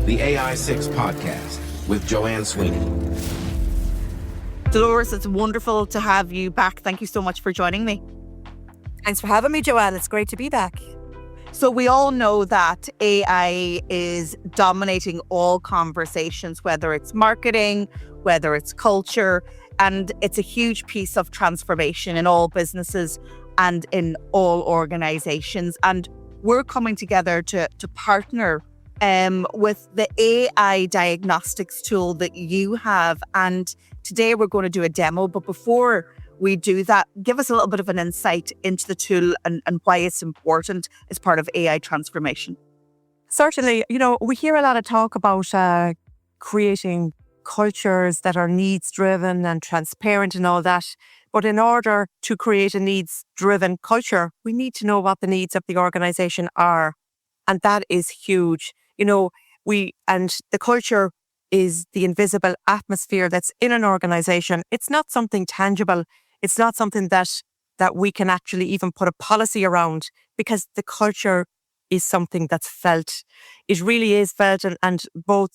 the AI6 podcast with Joanne Sweeney. Dolores, it's wonderful to have you back. Thank you so much for joining me. Thanks for having me, Joanne. It's great to be back. So we all know that AI is dominating all conversations, whether it's marketing, whether it's culture, and it's a huge piece of transformation in all businesses and in all organizations. And we're coming together to partner with the AI Diagnostics Tool that you have. And today we're going to do a demo. But before we do that, give us a little bit of an insight into the tool and why it's important as part of AI transformation. Certainly, we hear a lot of talk about creating cultures that are needs-driven and transparent and all that. But in order to create a needs-driven culture, we need to know what the needs of the organization are. And that is huge. And the culture is the invisible atmosphere that's in an organization. It's not something tangible. It's not something that we can actually even put a policy around, because the culture is something that's felt. It really is felt, and both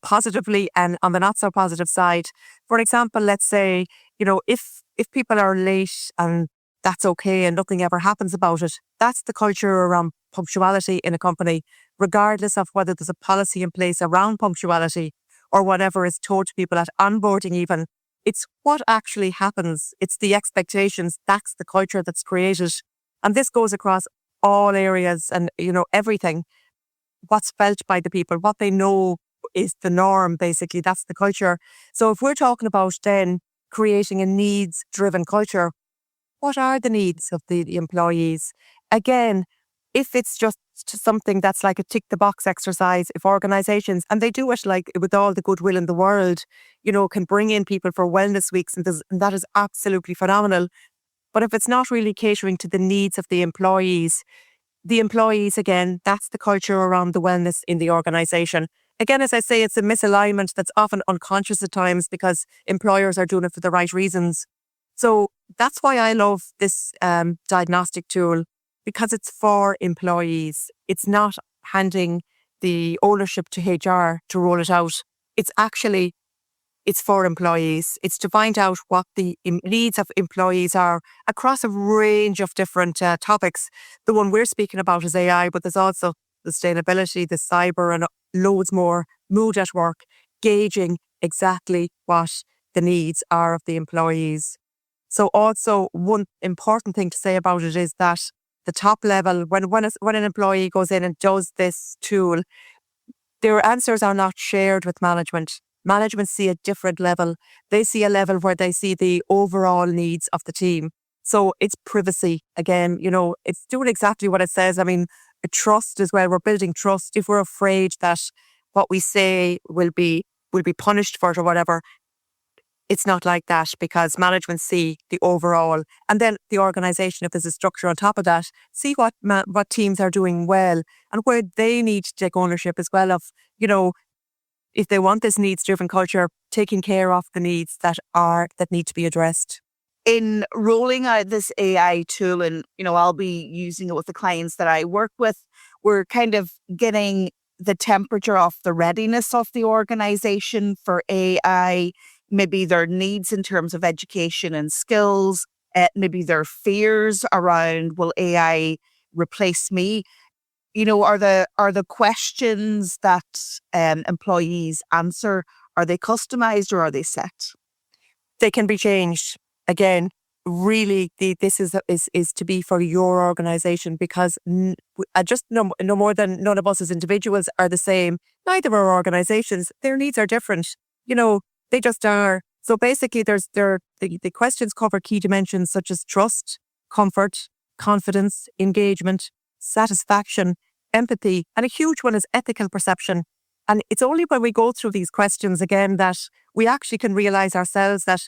positively and on the not so positive side. For example, let's say, if people are late and that's okay and nothing ever happens about it, that's the culture around punctuality in a company, regardless of whether there's a policy in place around punctuality or whatever is told to people at onboarding even. It's what actually happens. It's the expectations. That's the culture that's created. And this goes across all areas and, everything. What's felt by the people, what they know is the norm, basically. That's the culture. So if we're talking about then creating a needs-driven culture, what are the needs of the employees? Again, if it's just something that's like a tick-the-box exercise, if organizations, and they do it like with all the goodwill in the world, can bring in people for wellness weeks, and that is absolutely phenomenal. But if it's not really catering to the needs of the employees, again, that's the culture around the wellness in the organization. Again, as I say, it's a misalignment that's often unconscious at times because employers are doing it for the right reasons. So that's why I love this diagnostic tool, because it's for employees. It's not handing the ownership to HR to roll it out. It's for employees. It's to find out what the needs of employees are across a range of different topics. The one we're speaking about is AI, but there's also sustainability, the cyber, and loads more. Mood at work, gauging exactly what the needs are of the employees. So also one important thing to say about it is that the top level, when an employee goes in and does this tool, their answers are not shared with management. Management see a different level. They see a level where they see the overall needs of the team. So it's privacy. Again, it's doing exactly what it says. I mean, a trust as well. We're building trust. If we're afraid that what we say will be punished for it or whatever, it's not like that, because management see the overall, and then the organisation, if there's a structure on top of that, see what teams are doing well and where they need to take ownership as well of, if they want this needs-driven culture, taking care of the needs that need to be addressed. In rolling out this AI tool, and I'll be using it with the clients that I work with, we're kind of getting the temperature of the readiness of the organisation for AI. Maybe their needs in terms of education and skills, maybe their fears around, will AI replace me? Are the questions that employees answer, are they customized or are they set? They can be changed. Again, really, this is to be for your organisation, because just no more than none of us as individuals are the same. Neither are organisations. Their needs are different. They just are. So basically, the questions cover key dimensions such as trust, comfort, confidence, engagement, satisfaction, empathy, and a huge one is ethical perception. And it's only when we go through these questions again that we actually can realise ourselves that,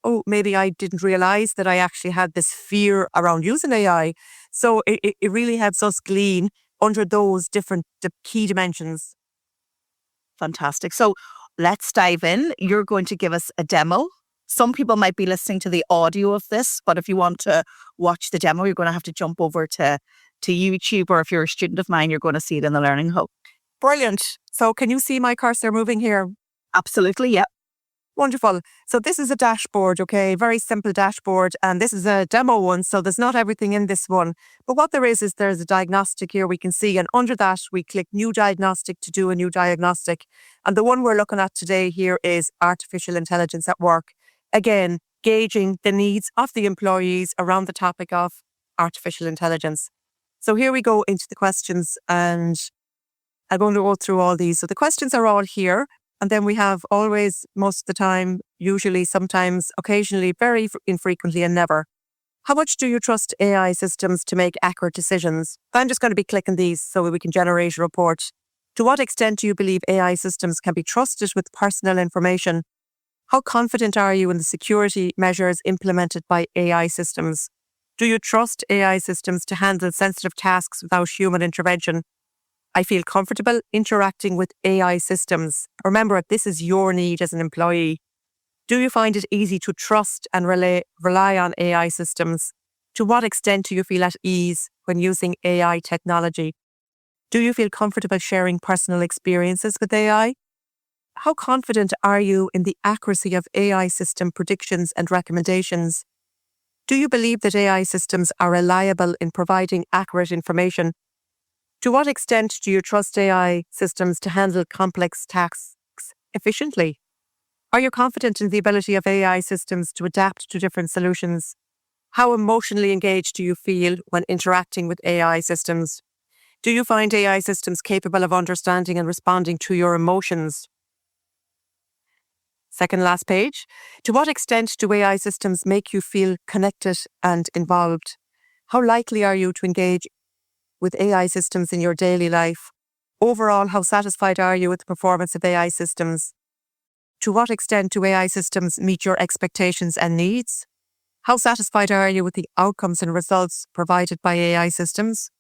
oh, maybe I didn't realise that I actually had this fear around using AI. So it really helps us glean under those different key dimensions. Fantastic. So let's dive in. You're going to give us a demo. Some people might be listening to the audio of this, but if you want to watch the demo, you're going to have to jump over to YouTube, or if you're a student of mine, you're going to see it in the Learning Hub. Brilliant. So can you see my cursor moving here? Absolutely, yep. Wonderful. So this is a dashboard, okay? Very simple dashboard. And this is a demo one, so there's not everything in this one. But what there is there's a diagnostic here we can see. And under that, we click New Diagnostic to do a new diagnostic. And the one we're looking at today here is artificial intelligence at work. Again, gauging the needs of the employees around the topic of artificial intelligence. So here we go into the questions, and I'm going to go through all these. So the questions are all here. And then we have always, most of the time, usually, sometimes, occasionally, very infrequently, and never. How much do you trust AI systems to make accurate decisions? I'm just going to be clicking these so we can generate a report. To what extent do you believe AI systems can be trusted with personal information? How confident are you in the security measures implemented by AI systems? Do you trust AI systems to handle sensitive tasks without human intervention? I feel comfortable interacting with AI systems. Remember, this is your need as an employee. Do you find it easy to trust and rely on AI systems? To what extent do you feel at ease when using AI technology? Do you feel comfortable sharing personal experiences with AI? How confident are you in the accuracy of AI system predictions and recommendations? Do you believe that AI systems are reliable in providing accurate information? To what extent do you trust AI systems to handle complex tasks efficiently? Are you confident in the ability of AI systems to adapt to different solutions? How emotionally engaged do you feel when interacting with AI systems? Do you find AI systems capable of understanding and responding to your emotions? Second last page. To what extent do AI systems make you feel connected and involved? How likely are you to engage with AI systems in your daily life? Overall, how satisfied are you with the performance of AI systems? To what extent do AI systems meet your expectations and needs? How satisfied are you with the outcomes and results provided by AI systems?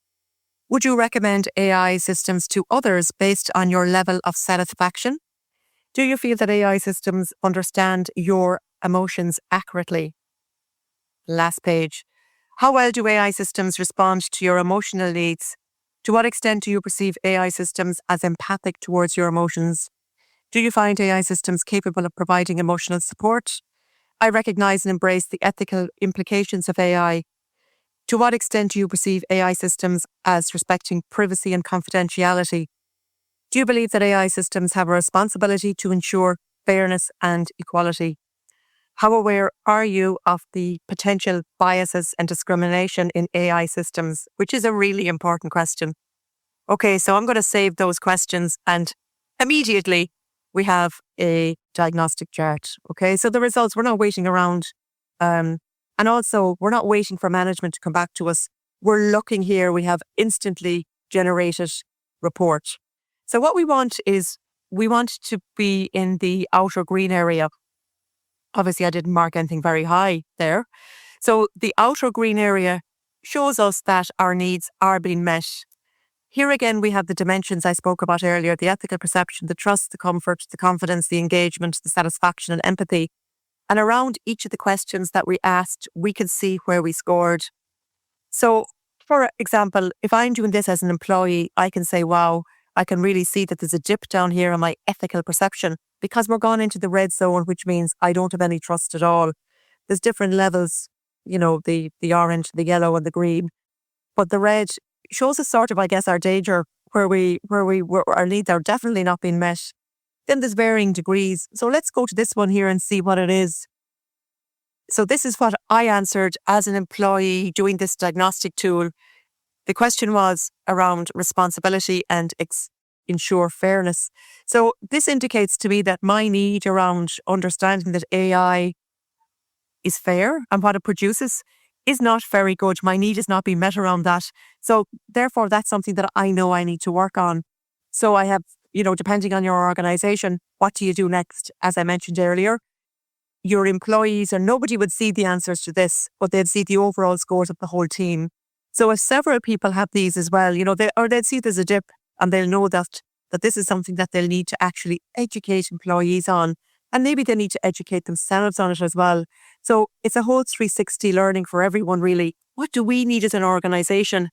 Would you recommend AI systems to others based on your level of satisfaction? Do you feel that AI systems understand your emotions accurately? Last page. How well do AI systems respond to your emotional needs? To what extent do you perceive AI systems as empathic towards your emotions? Do you find AI systems capable of providing emotional support? I recognize and embrace the ethical implications of AI. To what extent do you perceive AI systems as respecting privacy and confidentiality? Do you believe that AI systems have a responsibility to ensure fairness and equality? How aware are you of the potential biases and discrimination in AI systems? Which is a really important question. Okay, so I'm going to save those questions, and immediately we have a diagnostic chart. Okay, so the results, we're not waiting around. And also, we're not waiting for management to come back to us. We're looking here, we have instantly generated report. So what we want is, we want to be in the outer green area. Obviously, I didn't mark anything very high there. So the outer green area shows us that our needs are being met. Here again, we have the dimensions I spoke about earlier: the ethical perception, the trust, the comfort, the confidence, the engagement, the satisfaction and empathy. And around each of the questions that we asked, we can see where we scored. So, for example, if I'm doing this as an employee, I can say, wow, I can really see that there's a dip down here in my ethical perception, because we're gone into the red zone, which means I don't have any trust at all. There's different levels, the orange, the yellow and the green. But the red shows us sort of, I guess, our danger, where our needs are definitely not being met. Then there's varying degrees. So let's go to this one here and see what it is. So this is what I answered as an employee doing this diagnostic tool. The question was around responsibility and ensure fairness. So this indicates to me that my need around understanding that AI is fair and what it produces is not very good. My need is not being met around that. So therefore, that's something that I know I need to work on. So I have, depending on your organization, what do you do next? As I mentioned earlier, your employees, or nobody would see the answers to this, but they'd see the overall scores of the whole team. So if several people have these as well, they'd see there's a dip, and they'll know that this is something that they'll need to actually educate employees on. And maybe they need to educate themselves on it as well. So it's a whole 360 learning for everyone, really. What do we need as an organization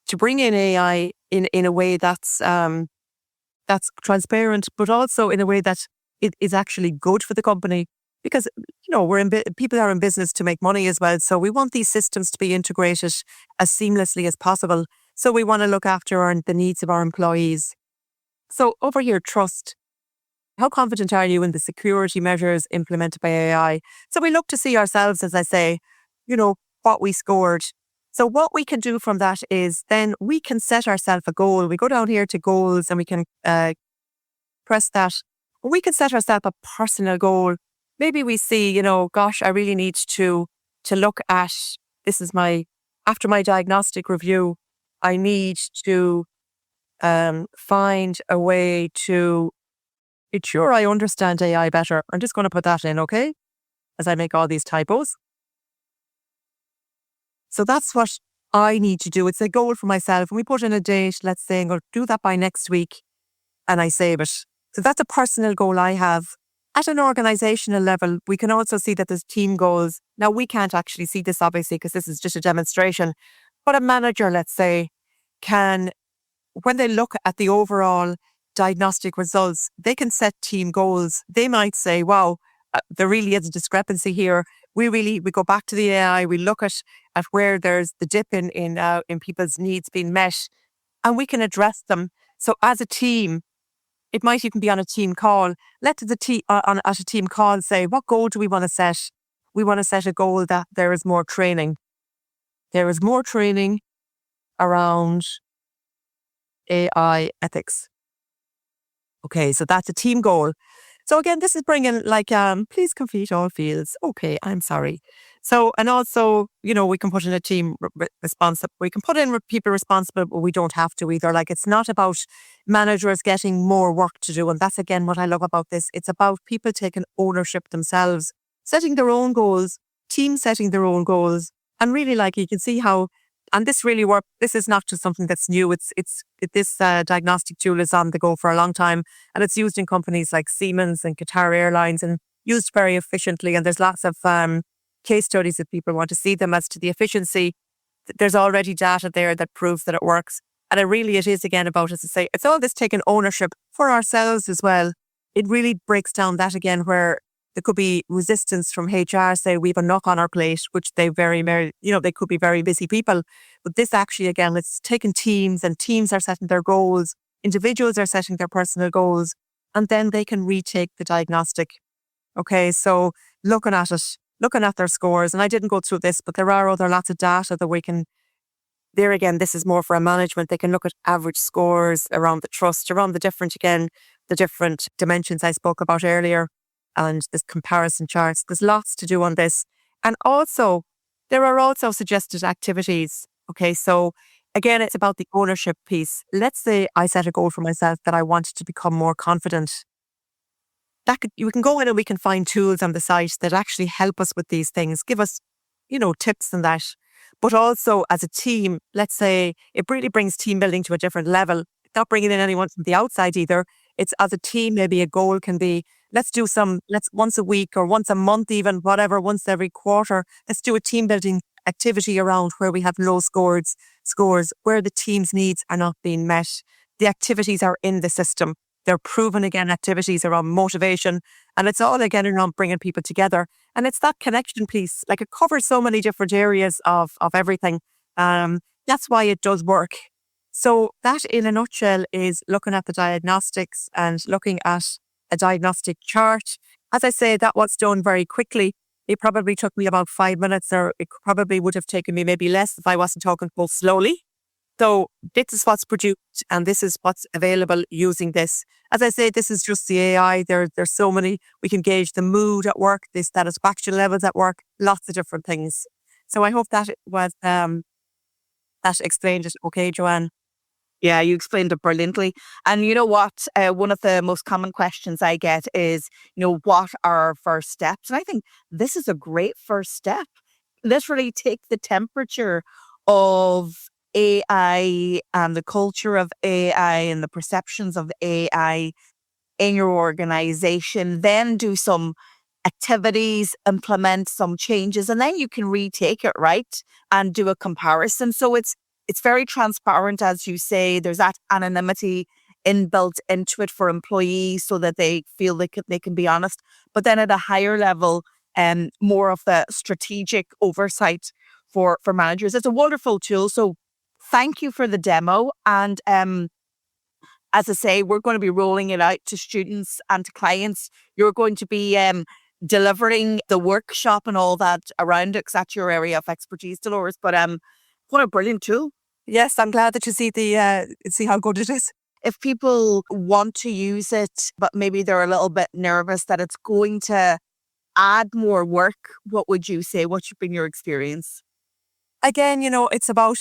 to bring in AI in a way that's that's transparent, but also in a way that it is actually good for the company. Because, people are in business to make money as well. So we want these systems to be integrated as seamlessly as possible. So we want to look after the needs of our employees. So over here, trust. How confident are you in the security measures implemented by AI? So we look to see ourselves, as I say, what we scored. So what we can do from that is then we can set ourselves a goal. We go down here to goals and we can press that. We can set ourselves a personal goal. Maybe we see, gosh, I really need to look at, after my diagnostic review, I need to find a way to ensure I understand AI better. I'm just going to put that in, okay? As I make all these typos. So that's what I need to do. It's a goal for myself. And we put in a date, let's say I'm going to do that by next week, and I save it. So that's a personal goal I have. At an organisational level, we can also see that there's team goals. Now, we can't actually see this, obviously, because this is just a demonstration. But a manager, let's say, can, when they look at the overall diagnostic results, they can set team goals. They might say, wow, there really is a discrepancy here. We go back to the AI, we look at where there's the dip in people's needs being met, and we can address them. So as a team, it might even be on a team call. Let the team at a team call say, what goal do we want to set? We want to set a goal that there is more training. There is more training around AI ethics. Okay, so that's a team goal. So again, this is bringing please complete all fields. Okay, I'm sorry. So, and also, we can put in a team responsible. We can put in people responsible, but we don't have to either. It's not about managers getting more work to do. And that's again what I love about this. It's about people taking ownership themselves, setting their own goals, teams setting their own goals. And really, you can see how, and this really works. This is not just something that's new. This diagnostic tool is on the go for a long time, and it's used in companies like Siemens and Qatar Airlines, and used very efficiently. And there's lots of case studies if people want to see them as to the efficiency. There's already data there that proves that it works. And it is again about, as I say, it's all this taking ownership for ourselves as well. It really breaks down that again where there could be resistance from HR, say we have a knock on our plate, which they they could be very busy people. But this actually, again, it's taking teams, and teams are setting their goals. Individuals are setting their personal goals, and then they can retake the diagnostic. Okay, so looking at their scores, and I didn't go through this, but there are lots of data that we can, there again, this is more for a management. They can look at average scores around the trust, around the different dimensions I spoke about earlier, and this comparison charts. There's lots to do on this. And also, there are also suggested activities. Okay, so again, it's about the ownership piece. Let's say I set a goal for myself that I wanted to become more confident. You can go in and we can find tools on the site that actually help us with these things, give us, tips and that. But also as a team, let's say it really brings team building to a different level. Not bringing in anyone from the outside either. It's as a team, maybe a goal can be, let's once a week or once a month even, whatever, once every quarter, let's do a team building activity around where we have low scores, where the team's needs are not being met. The activities are in the system. They're proven again activities around motivation, and it's all again around bringing people together. And it's that connection piece, it covers so many different areas of everything. That's why it does work. So that in a nutshell is looking at the diagnostics and looking at a diagnostic chart. As I say, that was done very quickly. It probably took me about 5 minutes, or it probably would have taken me maybe less if I wasn't talking so slowly. So this is what's produced, and this is what's available using this. As I say, this is just the AI. There's so many. We can gauge the mood at work, the satisfaction levels at work, lots of different things. So I hope that was that explained it okay, Joanne. Yeah, you explained it brilliantly. And you know what? One of the most common questions I get is, what are our first steps? And I think this is a great first step. Literally take the temperature of AI and the culture of AI and the perceptions of AI in your organization, then do some activities, implement some changes, and then you can retake it, right? And do a comparison. So it's very transparent, as you say. There's that anonymity inbuilt into it for employees so that they feel they can be honest. But then at a higher level, more of the strategic oversight for managers. It's a wonderful tool. So thank you for the demo. And as I say, we're going to be rolling it out to students and to clients. You're going to be delivering the workshop and all that around it, 'cause that's your area of expertise, Dolores. But what a brilliant tool. Yes, I'm glad that you see how good it is. If people want to use it, but maybe they're a little bit nervous that it's going to add more work, what would you say? What's been your experience? Again, it's about,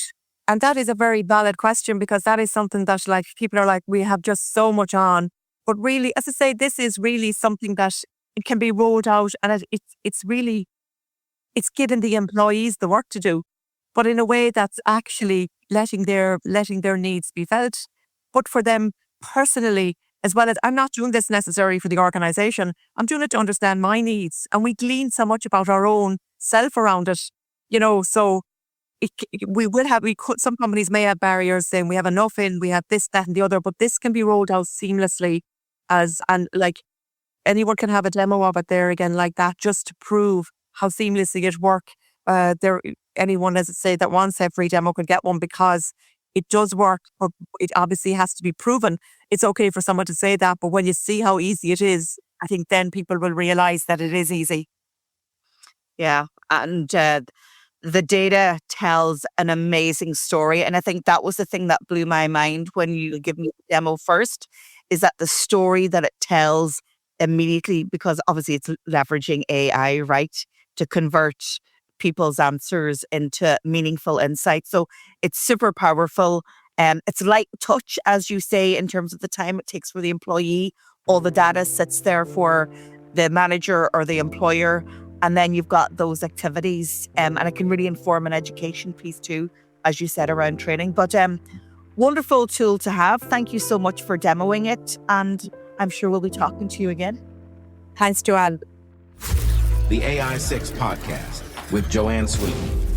and that is a very valid question, because that is something that like people are like, we have just so much on. But really, as I say, this is really something that it can be rolled out, and it's giving the employees the work to do, but in a way that's actually letting their needs be felt. But for them personally, as well as, I'm not doing this necessarily for the organisation, I'm doing it to understand my needs. And we glean so much about our own self around it, so some companies may have barriers saying we have enough in, we have this, that and the other, but this can be rolled out seamlessly and like anyone can have a demo of it there again like that, just to prove how seamlessly it works. Anyone, as I say, that wants a free demo could get one, because it does work, but it obviously has to be proven. It's okay for someone to say that, but when you see how easy it is, I think then people will realise that it is easy. Yeah. And the data tells an amazing story. And I think that was the thing that blew my mind when you gave me the demo first, is that the story that it tells immediately, because obviously it's leveraging AI, right, to convert people's answers into meaningful insight. So it's super powerful. It's light touch, as you say, in terms of the time it takes for the employee. All the data sits there for the manager or the employer. And then you've got those activities, and it can really inform an education piece too, as you said, around training. But wonderful tool to have. Thank you so much for demoing it. And I'm sure we'll be talking to you again. Thanks, Joanne. The AI 6 Podcast with Joanne Sweeney.